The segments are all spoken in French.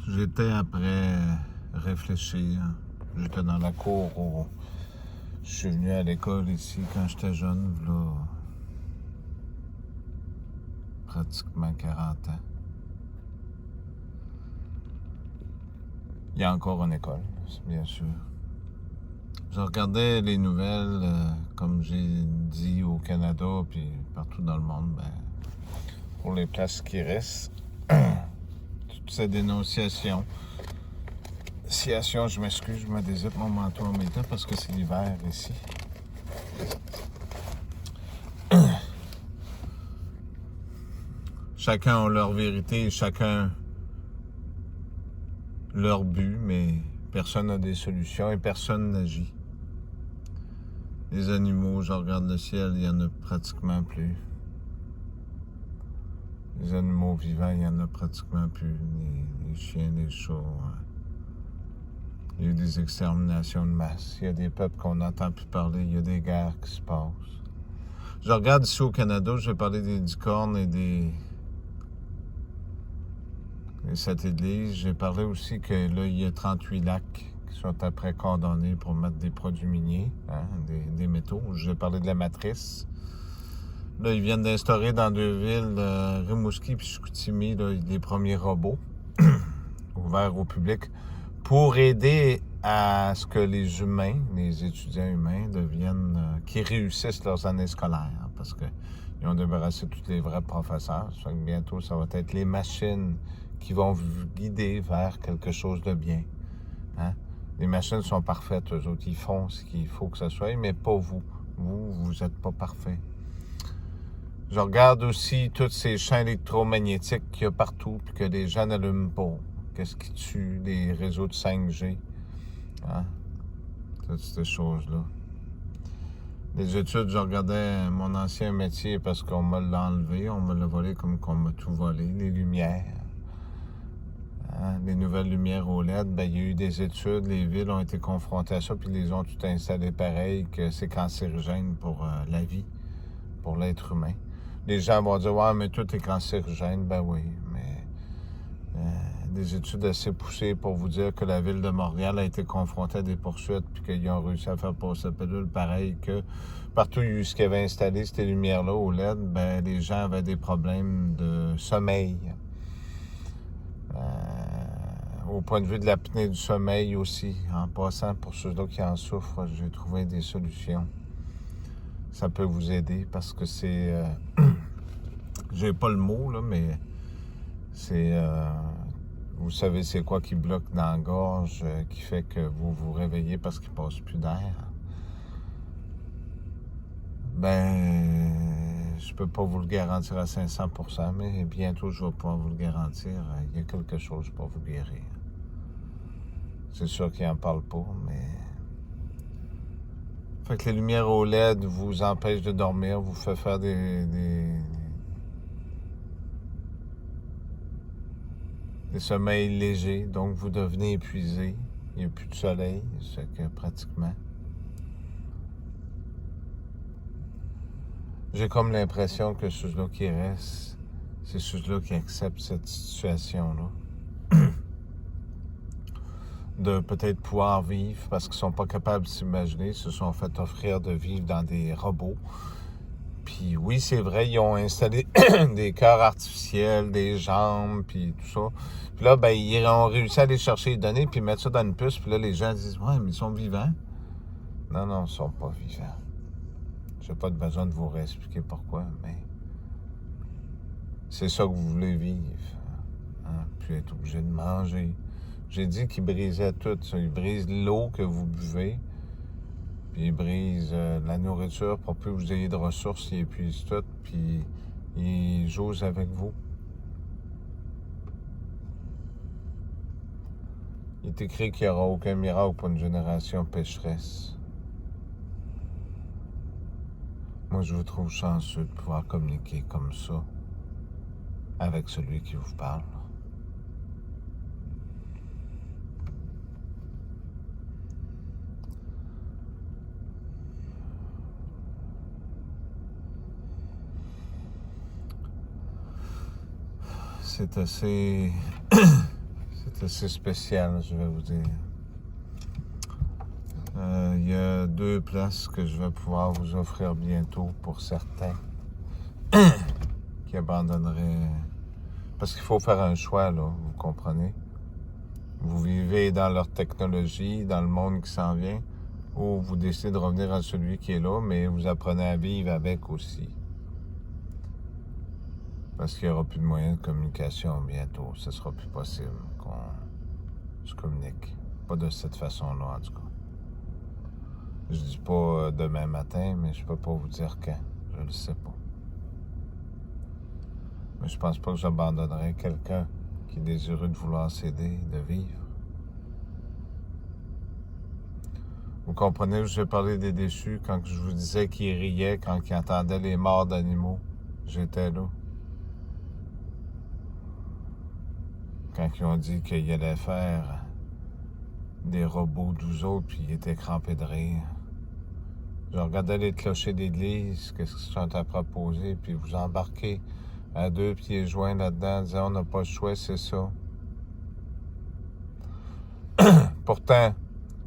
J'étais après réfléchir. J'étais dans la cour où je suis venu à l'école ici quand j'étais jeune, là, pratiquement 40 ans. Il y a encore une école, bien sûr. Je regardais les nouvelles, comme j'ai dit au Canada, puis partout dans le monde, pour les places qui restent, toutes ces dénonciations. Je m'excuse, je me dézippe mon manteau en même temps parce que c'est l'hiver ici. Chacun a leur vérité, chacun leur but, mais personne n'a des solutions et personne n'agit. Les animaux, je regarde le ciel, il n'y en a pratiquement plus. Les animaux vivants, il n'y en a pratiquement plus. Les chiens, les chats. Il y a eu des exterminations de masse. Il y a des peuples qu'on n'entend plus parler. Il y a des guerres qui se passent. Je regarde ici au Canada, je vais parler des licornes et des satellites. J'ai parlé aussi que là, il y a 38 lacs qui sont après condamnés pour mettre des produits miniers, des métaux. J'ai parlé de la matrice. Là, ils viennent d'instaurer dans 2 villes, Rimouski et Chicoutimi, là, les premiers robots ouverts au public pour aider à ce que les humains, les étudiants humains, deviennent, qui réussissent leurs années scolaires, parce qu'ils ont débarrassé tous les vrais professeurs. Ça fait que bientôt, ça va être les machines qui vont vous guider vers quelque chose de bien. Les machines sont parfaites, eux autres. Ils font ce qu'il faut que ce soit, mais pas vous. Vous n'êtes pas parfait. Je regarde aussi tous ces champs électromagnétiques qu'il y a partout, puis que les gens n'allument pas. Qu'est-ce qui tue les réseaux de 5G? Toutes ces choses-là. Les études, je regardais mon ancien métier parce qu'on me l'a enlevé, on me l'a volé comme qu'on m'a tout volé. Les lumières. Les nouvelles lumières OLED, il y a eu des études, les villes ont été confrontées à ça, puis ils les ont tout installé pareil, que c'est cancérigène pour la vie, pour l'être humain. Les gens vont dire, ouais, mais tout est cancérigène. Ben oui, mais des études assez poussées pour vous dire que la ville de Montréal a été confrontée à des poursuites puis qu'ils ont réussi à faire passer la pilule pareil que partout où ce qu'ils avaient installé ces lumières-là au LED, les gens avaient des problèmes de sommeil. Au point de vue de l'apnée du sommeil aussi, en passant pour ceux-là qui en souffrent, j'ai trouvé des solutions. Ça peut vous aider parce que c'est... j'ai pas le mot, là, mais c'est... vous savez c'est quoi qui bloque dans la gorge, qui fait que vous vous réveillez parce qu'il passe plus d'air. Je peux pas vous le garantir à 500%, mais bientôt je vais pouvoir vous le garantir. Il y a quelque chose pour vous guérir. C'est sûr qu'il n'en parle pas, mais... Fait que les lumières OLED vous empêchent de dormir, vous fait faire des sommeils légers, donc vous devenez épuisé. Il n'y a plus de soleil, c'est que pratiquement. J'ai comme l'impression que ceux-là qui restent, c'est ceux-là qui acceptent cette situation-là. De peut-être pouvoir vivre parce qu'ils sont pas capables de s'imaginer, se sont fait offrir de vivre dans des robots. Puis oui, c'est vrai, ils ont installé des cœurs artificiels, des jambes, puis tout ça. Puis là, ils ont réussi à aller chercher les données puis mettre ça dans une puce. Puis là, les gens disent, ouais, mais ils sont vivants. Non, ils sont pas vivants. J'ai pas besoin de vous réexpliquer pourquoi, mais c'est ça que vous voulez vivre. Puis être obligé de manger. J'ai dit qu'ils brisaient tout ça. Ils brisent l'eau que vous buvez, puis ils brisent la nourriture pour que vous ayez de ressources, ils épuisent tout, puis ils jouent avec vous. Il est écrit qu'il n'y aura aucun miracle pour une génération pécheresse. Moi, je vous trouve chanceux de pouvoir communiquer comme ça avec celui qui vous parle. C'est assez... C'est assez spécial, je vais vous dire. Il y a 2 places que je vais pouvoir vous offrir bientôt pour certains qui abandonneraient. Parce qu'il faut faire un choix, là, vous comprenez? Vous vivez dans leur technologie, dans le monde qui s'en vient, ou vous décidez de revenir à celui qui est là, mais vous apprenez à vivre avec aussi. Parce qu'il n'y aura plus de moyens de communication bientôt. Ce ne sera plus possible qu'on se communique. Pas de cette façon-là, en tout cas. Je dis pas demain matin, mais je peux pas vous dire quand. Je le sais pas. Mais je pense pas que j'abandonnerai quelqu'un qui est désireux de vouloir s'aider, de vivre. Vous comprenez, je vais parler des déchus quand je vous disais qu'ils riaient quand ils entendaient les morts d'animaux. J'étais là. Quand ils ont dit qu'ils allaient faire des robots d'eux autres, puis ils étaient crampés de rire. Je regardais les clochers d'église, qu'est-ce qu'ils sont à proposer, puis vous embarquez à 2 pieds joints là-dedans, en disant on n'a pas le choix, c'est ça. Pourtant,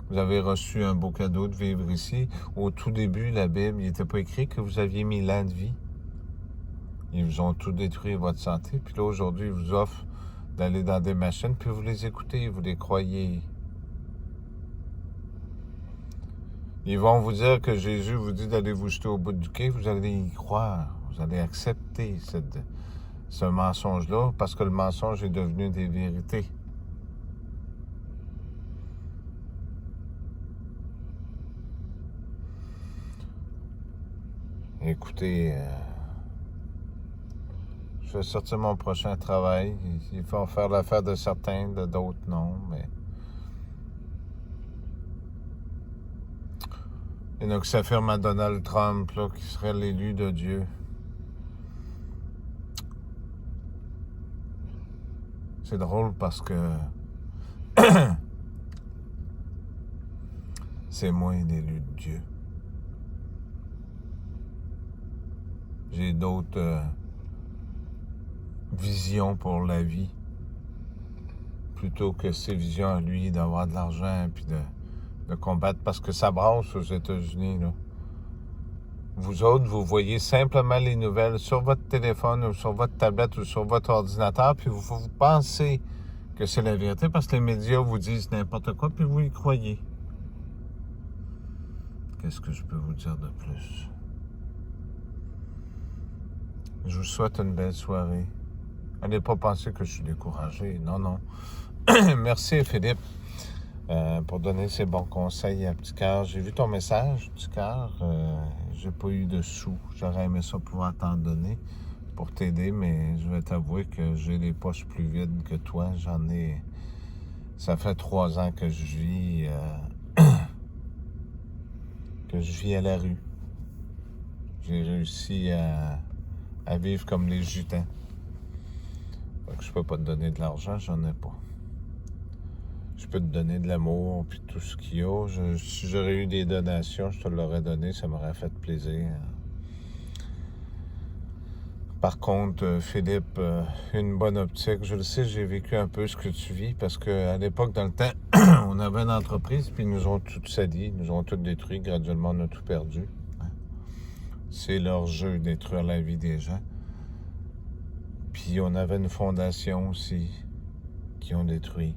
vous avez reçu un beau cadeau de vivre ici. Au tout début, la Bible, il n'était pas écrit que vous aviez 1000 ans de vie. Ils vous ont tout détruit, votre santé. Puis là, aujourd'hui, ils vous offrent d'aller dans des machines, puis vous les écoutez, vous les croyez. Ils vont vous dire que Jésus vous dit d'aller vous jeter au bout du quai, vous allez y croire. Vous allez accepter ce mensonge-là, parce que le mensonge est devenu des vérités. Écoutez, je vais sortir mon prochain travail. Il faut faire l'affaire de certains, de d'autres non, mais... Il y en a qui s'affirment à Donald Trump, là, qui serait l'élu de Dieu. C'est drôle parce que c'est moi l'élu de Dieu. J'ai d'autres visions pour la vie, plutôt que ses visions à lui d'avoir de l'argent puis de combattre, parce que ça brasse aux États-Unis, là. Vous autres, vous voyez simplement les nouvelles sur votre téléphone ou sur votre tablette ou sur votre ordinateur, puis vous pensez que c'est la vérité parce que les médias vous disent n'importe quoi, puis vous y croyez. Qu'est-ce que je peux vous dire de plus? Je vous souhaite une belle soirée. Allez pas penser que je suis découragé. Non, non. Merci, Philippe, pour donner ces bons conseils à Petit Cœur. J'ai vu ton message, Petit Cœur. J'ai pas eu de sous. J'aurais aimé ça pouvoir t'en donner pour t'aider, mais je vais t'avouer que j'ai les poches plus vides que toi. J'en ai... Ça fait 3 ans que je vis... que je vis à la rue. J'ai réussi à vivre comme les jutins. Donc, je peux pas te donner de l'argent, j'en ai pas. Je peux te donner de l'amour, puis tout ce qu'il y a. Si j'aurais eu des donations, je te l'aurais donné, ça m'aurait fait plaisir. Par contre, Philippe, une bonne optique. Je le sais, j'ai vécu un peu ce que tu vis, parce qu'à l'époque, dans le temps, on avait une entreprise, puis ils nous ont tout sali, ils nous ont tout détruit. Graduellement, on a tout perdu. C'est leur jeu, détruire la vie des gens. Puis on avait une fondation aussi qui ont détruit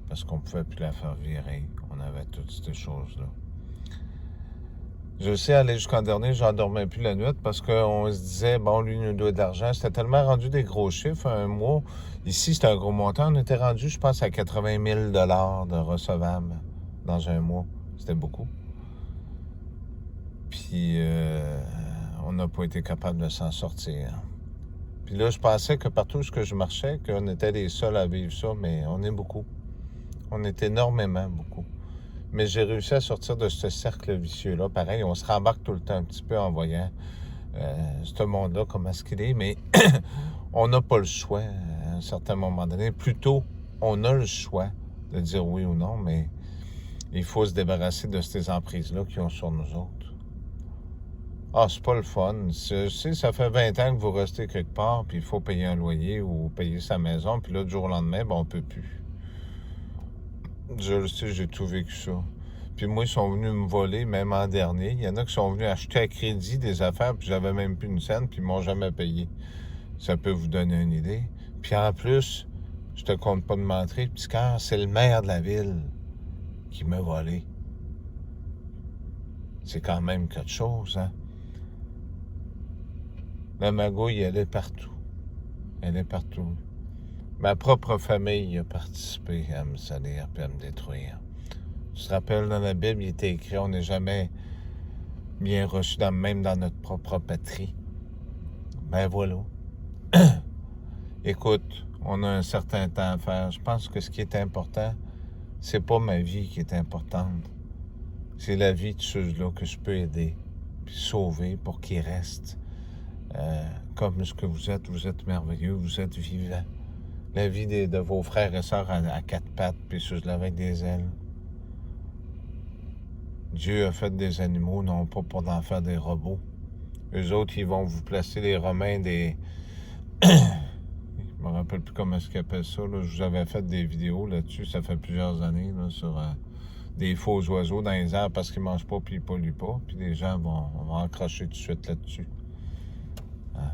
parce qu'on ne pouvait plus la faire virer. On avait toutes ces choses-là. Je sais, aller jusqu'en dernier, j'en dormais plus la nuit parce qu'on se disait, bon, lui, il nous doit de l'argent. C'était tellement rendu des gros chiffres, un mois. Ici, c'était un gros montant. On était rendu, je pense, à 80 000 de recevables dans un mois. C'était beaucoup. Puis, on n'a pas été capable de s'en sortir. Puis là, je pensais que partout où je marchais, qu'on était les seuls à vivre ça, mais on est beaucoup. On est énormément beaucoup. Mais j'ai réussi à sortir de ce cercle vicieux-là. Pareil, on se rembarque tout le temps un petit peu en voyant ce monde-là, comment est-ce qu'il est, mais on n'a pas le choix à un certain moment donné. Plutôt, on a le choix de dire oui ou non, mais il faut se débarrasser de ces emprises-là qui ont sur nous autres. Ah, c'est pas le fun. Je sais, ça fait 20 ans que vous restez quelque part, puis il faut payer un loyer ou payer sa maison, puis là, du jour au lendemain, ben, on peut plus. Je le sais, j'ai tout vécu ça. Puis moi, ils sont venus me voler, même en dernier. Il y en a qui sont venus acheter à crédit des affaires, puis j'avais même plus une scène, puis ils m'ont jamais payé. Ça peut vous donner une idée. Puis en plus, je te compte pas de mentir, petit cœur, c'est le maire de la ville qui m'a volé. C'est quand même quelque chose, hein? La magouille, elle est partout. Elle est partout. Ma propre famille a participé à me salir et à me détruire. Tu te rappelles, dans la Bible, il était écrit, on n'est jamais bien reçu, même dans notre propre patrie. Ben voilà. Écoute, on a un certain temps à faire. Je pense que ce qui est important, c'est pas ma vie qui est importante. C'est la vie de ceux-là que je peux aider, puis sauver pour qu'ils restent comme ce que vous êtes merveilleux, vous êtes vivants. La vie de vos frères et sœurs à quatre pattes, puis ceux-là avec des ailes. Dieu a fait des animaux, non pas pour en faire des robots. Eux autres, ils vont vous placer les Romains des... Je me rappelle plus comment est-ce qu'ils appellent ça. Là. Je vous avais fait des vidéos là-dessus, ça fait plusieurs années, là, sur des faux oiseaux dans les airs parce qu'ils mangent pas puis ils polluent pas. Puis les gens vont accrocher tout de suite là-dessus. Hein?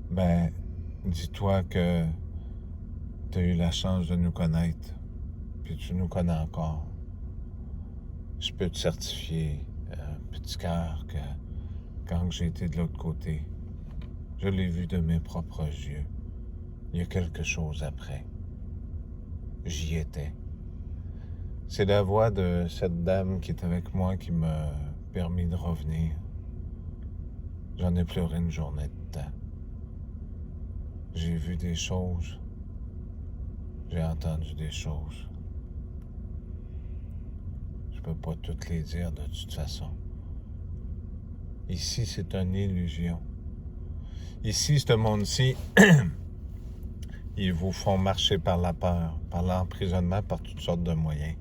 Ben, dis-toi que tu as eu la chance de nous connaître. Puis tu nous connais encore. Je peux te certifier, petit cœur, que quand j'ai été de l'autre côté, je l'ai vu de mes propres yeux. Il y a quelque chose après. J'y étais. C'est la voix de cette dame qui est avec moi qui m'a permis de revenir. J'en ai pleuré une journée de temps. J'ai vu des choses. J'ai entendu des choses. Je peux pas toutes les dire de toute façon. Ici, c'est une illusion. Ici, ce monde-ci, ils vous font marcher par la peur, par l'emprisonnement, par toutes sortes de moyens.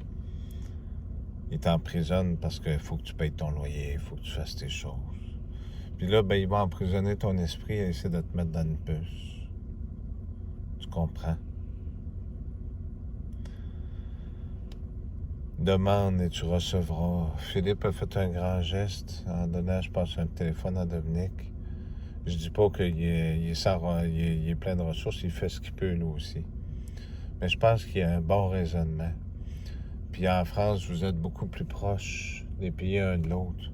Ils t'emprisonnent parce qu'il faut que tu payes ton loyer, il faut que tu fasses tes choses. Puis là, ben, ils vont emprisonner ton esprit et essayer de te mettre dans une puce. Tu comprends? Demande et tu recevras. Philippe a fait un grand geste en donnant, je pense, un téléphone à Dominique. Je dis pas qu'il est plein de ressources, il fait ce qu'il peut lui aussi. Mais je pense qu'il y a un bon raisonnement. Puis en France, vous êtes beaucoup plus proches des pays un de l'autre.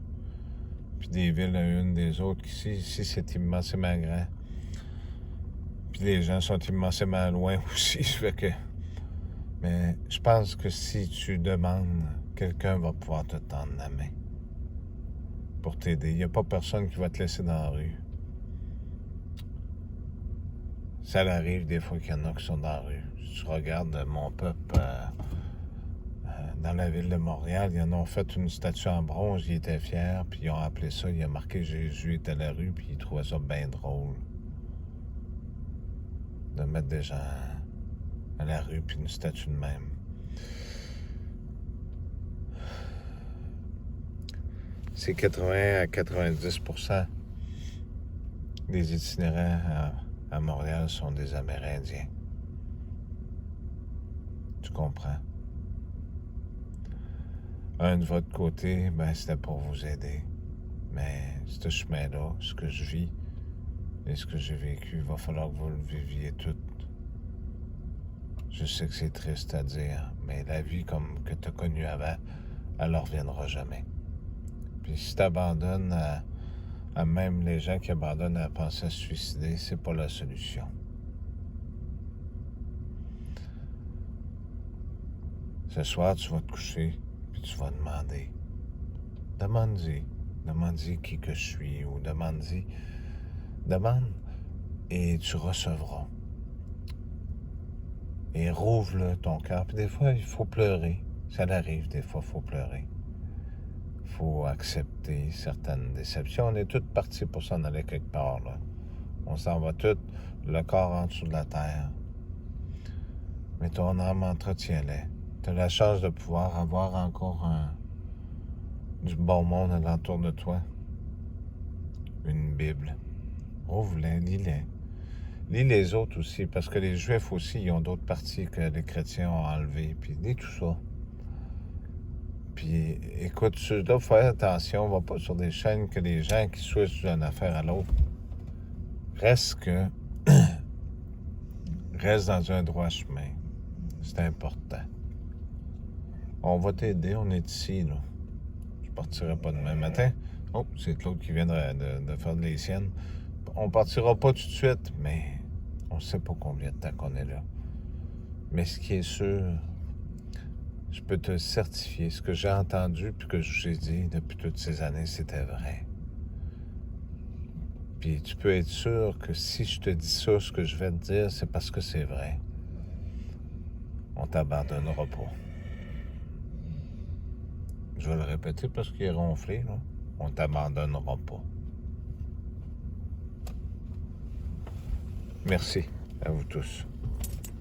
Puis des villes une des autres. Ici c'est immensément grand. Puis les gens sont immensément loin aussi. Fait que... Mais je pense que si tu demandes, quelqu'un va pouvoir te tendre la main pour t'aider. Il n'y a pas personne qui va te laisser dans la rue. Ça arrive des fois qu'il y en a qui sont dans la rue. Si tu regardes mon peuple dans la ville de Montréal, ils en ont fait une statue en bronze, ils étaient fiers, puis ils ont appelé ça, il a marqué Jésus est à la rue, puis ils trouvaient ça bien drôle de mettre des gens à la rue, puis une statue de même. C'est 80 à 90% des itinérants à Montréal sont des Amérindiens. Tu comprends? Un de votre côté, ben c'était pour vous aider. Mais ce chemin-là, ce que je vis et ce que j'ai vécu, il va falloir que vous le viviez tout. Je sais que c'est triste à dire, mais la vie comme que tu as connue avant, elle ne reviendra jamais. Puis si tu abandonnes à même les gens qui abandonnent à penser à se suicider, c'est pas la solution. Ce soir, tu vas te coucher, puis tu vas demander. Demande-y qui que je suis, ou demande et tu recevras. Et rouvre-le ton cœur. Puis des fois, il faut pleurer. Ça arrive, des fois, il faut pleurer. Il faut accepter certaines déceptions. On est tous partis pour s'en aller quelque part, là. On s'en va tous, le corps en dessous de la terre. Mais ton âme, entretiens-les. Tu as la chance de pouvoir avoir encore du bon monde alentour de toi. Une Bible. Ouvre-les, lis-les. Lis les autres aussi, parce que les Juifs aussi, ils ont d'autres parties que les chrétiens ont enlevées. Puis lis tout ça. Puis écoute, tu dois faire attention, va pas sur des chaînes que les gens qui switchent d'une affaire à l'autre. Reste dans un droit chemin. C'est important. On va t'aider, on est ici, là. Je partirai pas demain matin. Oh, c'est Claude qui vient de faire les siennes. On partira pas tout de suite, mais on sait pas combien de temps qu'on est là. Mais ce qui est sûr, je peux te certifier, ce que j'ai entendu puis que j'ai dit depuis toutes ces années, c'était vrai. Puis tu peux être sûr que si je te dis ça, ce que je vais te dire, c'est parce que c'est vrai. On t'abandonnera pas. Je vais le répéter parce qu'il est ronflé, là. On t'abandonnera pas. Merci à vous tous.